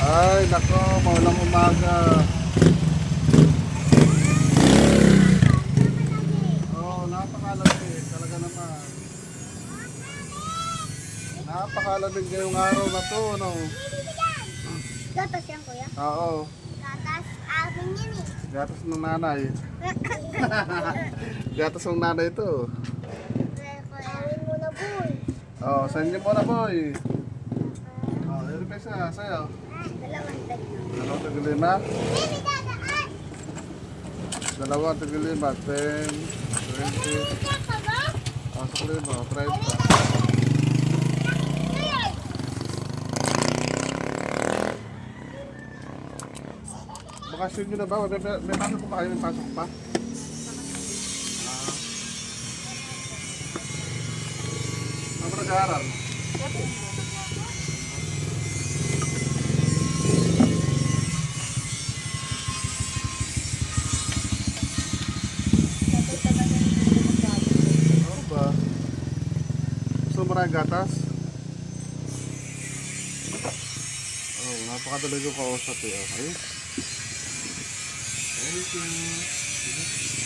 Ay, nako, maulang umaga. Oh, napakalamig. Talaga naman. Napakalamig ngayong araw na to, no? Gatas yan, kuya? Oo, Gatas, amin yan eh. gatas ng nanay. Gatas ng nanay to. Amin muna, boy. Oh, saan niyo muna, boy? Oh, yun pa isa, sa'yo. Dalawang dagdag. Dalawang tagilima. Baby, dadaan! Dalawang tagilima, 10, 20. Bibigyan ka ba? Oh, sa kulima, 30. Bakasyon nyo na ba? May pasok pa kayo? May pasok pa? Ano nag-aaral? Ano ba? Gusto mo na yung gatas? Oh, napakadali yung kausap eh. Okay? Thank you.